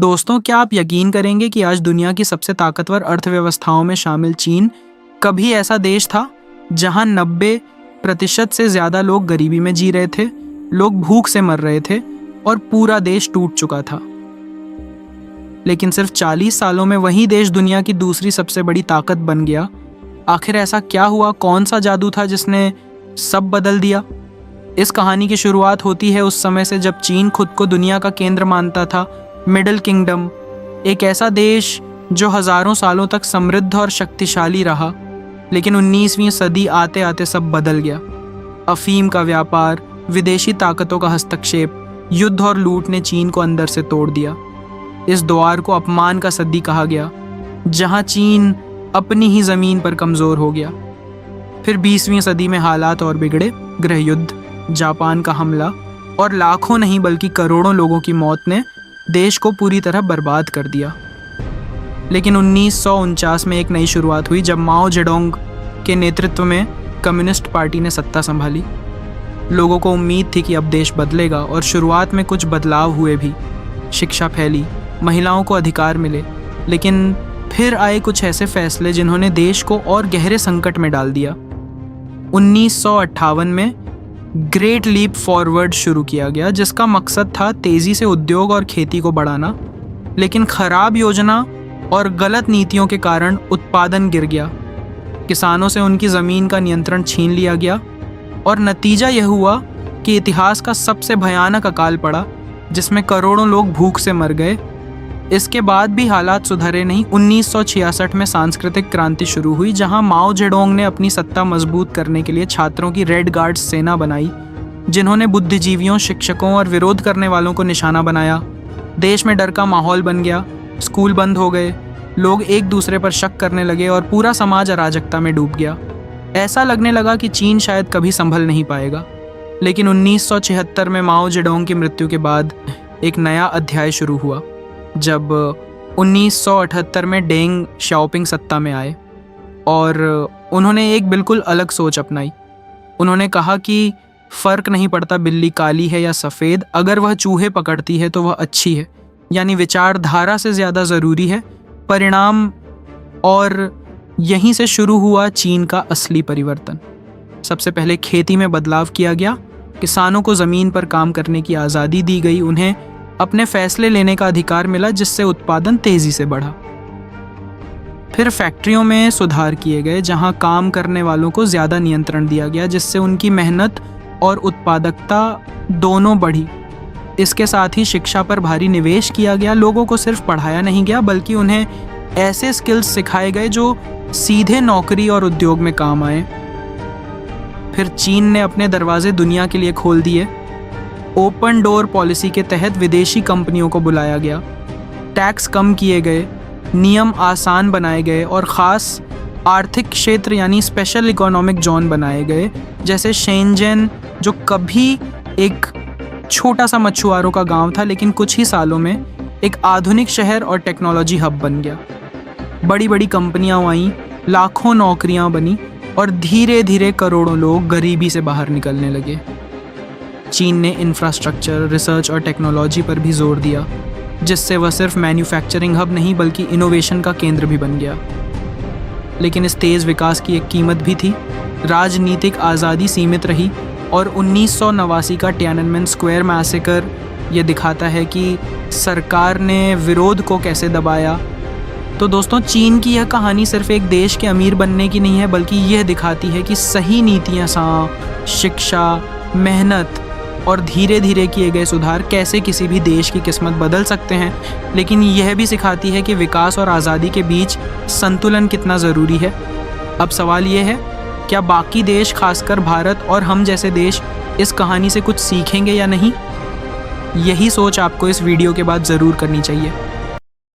दोस्तों, क्या आप यकीन करेंगे कि आज दुनिया की सबसे ताकतवर अर्थव्यवस्थाओं में शामिल चीन कभी ऐसा देश था जहां 90% से ज़्यादा लोग गरीबी में जी रहे थे, लोग भूख से मर रहे थे और पूरा देश टूट चुका था। लेकिन सिर्फ 40 सालों में वही देश दुनिया की दूसरी सबसे बड़ी ताकत बन गया। आखिर ऐसा क्या हुआ? कौन सा जादू था जिसने सब बदल दिया? इस कहानी की शुरुआत होती है उस समय से जब चीन खुद को दुनिया का केंद्र मानता था। मिडिल किंगडम, एक ऐसा देश जो हज़ारों सालों तक समृद्ध और शक्तिशाली रहा, लेकिन 19वीं सदी आते आते सब बदल गया। अफीम का व्यापार, विदेशी ताकतों का हस्तक्षेप, युद्ध और लूट ने चीन को अंदर से तोड़ दिया। इस द्वार को अपमान का सदी कहा गया, जहां चीन अपनी ही ज़मीन पर कमज़ोर हो गया। फिर 20वीं सदी में हालात और बिगड़े। गृह युद्ध, जापान का हमला और लाखों नहीं बल्कि करोड़ों लोगों की मौत ने देश को पूरी तरह बर्बाद कर दिया। लेकिन 1949 में एक नई शुरुआत हुई जब माओ जेडोंग के नेतृत्व में कम्युनिस्ट पार्टी ने सत्ता संभाली। लोगों को उम्मीद थी कि अब देश बदलेगा और शुरुआत में कुछ बदलाव हुए भी। शिक्षा फैली, महिलाओं को अधिकार मिले, लेकिन फिर आए कुछ ऐसे फैसले जिन्होंने देश को और गहरे संकट में डाल दिया। 1958 में ग्रेट लीप फॉरवर्ड शुरू किया गया, जिसका मकसद था तेज़ी से उद्योग और खेती को बढ़ाना। लेकिन खराब योजना और गलत नीतियों के कारण उत्पादन गिर गया, किसानों से उनकी ज़मीन का नियंत्रण छीन लिया गया और नतीजा यह हुआ कि इतिहास का सबसे भयानक अकाल पड़ा, जिसमें करोड़ों लोग भूख से मर गए। इसके बाद भी हालात सुधरे नहीं। 1966 में सांस्कृतिक क्रांति शुरू हुई, जहां माओ जेडोंग ने अपनी सत्ता मजबूत करने के लिए छात्रों की रेड गार्ड सेना बनाई, जिन्होंने बुद्धिजीवियों, शिक्षकों और विरोध करने वालों को निशाना बनाया। देश में डर का माहौल बन गया, स्कूल बंद हो गए, लोग एक दूसरे पर शक करने लगे और पूरा समाज अराजकता में डूब गया। ऐसा लगने लगा कि चीन शायद कभी संभल नहीं पाएगा। लेकिन 1976 में माओ जेडोंग की मृत्यु के बाद एक नया अध्याय शुरू हुआ, जब 1978 में डेंग शाओपिंग सत्ता में आए और उन्होंने एक बिल्कुल अलग सोच अपनाई। उन्होंने कहा कि फ़र्क नहीं पड़ता बिल्ली काली है या सफ़ेद, अगर वह चूहे पकड़ती है तो वह अच्छी है। यानी विचारधारा से ज़्यादा ज़रूरी है परिणाम। और यहीं से शुरू हुआ चीन का असली परिवर्तन। सबसे पहले खेती में बदलाव किया गया, किसानों को ज़मीन पर काम करने की आज़ादी दी गई, उन्हें अपने फैसले लेने का अधिकार मिला, जिससे उत्पादन तेज़ी से बढ़ा। फिर फैक्ट्रियों में सुधार किए गए, जहां काम करने वालों को ज़्यादा नियंत्रण दिया गया, जिससे उनकी मेहनत और उत्पादकता दोनों बढ़ी। इसके साथ ही शिक्षा पर भारी निवेश किया गया। लोगों को सिर्फ पढ़ाया नहीं गया, बल्कि उन्हें ऐसे स्किल्स सिखाए गए जो सीधे नौकरी और उद्योग में काम आए। फिर चीन ने अपने दरवाजे दुनिया के लिए खोल दिए। ओपन डोर पॉलिसी के तहत विदेशी कंपनियों को बुलाया गया, टैक्स कम किए गए, नियम आसान बनाए गए और ख़ास आर्थिक क्षेत्र यानी स्पेशल इकोनॉमिक जोन बनाए गए, जैसे शेंजन, जो कभी एक छोटा सा मछुआरों का गांव था, लेकिन कुछ ही सालों में एक आधुनिक शहर और टेक्नोलॉजी हब बन गया। बड़ी बड़ी कंपनियां आईं, लाखों नौकरियां बनी और धीरे धीरे करोड़ों लोग गरीबी से बाहर निकलने लगे। चीन ने इंफ्रास्ट्रक्चर, रिसर्च और टेक्नोलॉजी पर भी जोर दिया, जिससे वह सिर्फ मैन्युफैक्चरिंग हब नहीं बल्कि इनोवेशन का केंद्र भी बन गया। लेकिन इस तेज़ विकास की एक कीमत भी थी। राजनीतिक आज़ादी सीमित रही और 1989 का टियाननमेन स्क्वायर मैसेकर ये दिखाता है कि सरकार ने विरोध को कैसे दबाया। तो दोस्तों, चीन की यह कहानी सिर्फ एक देश के अमीर बनने की नहीं है, बल्कि यह दिखाती है कि सही नीतियाँ, शिक्षा, मेहनत और धीरे धीरे किए गए सुधार कैसे किसी भी देश की किस्मत बदल सकते हैं। लेकिन यह भी सिखाती है कि विकास और आज़ादी के बीच संतुलन कितना ज़रूरी है। अब सवाल ये है, क्या बाकी देश, खासकर भारत और हम जैसे देश, इस कहानी से कुछ सीखेंगे या नहीं? यही सोच आपको इस वीडियो के बाद ज़रूर करनी चाहिए।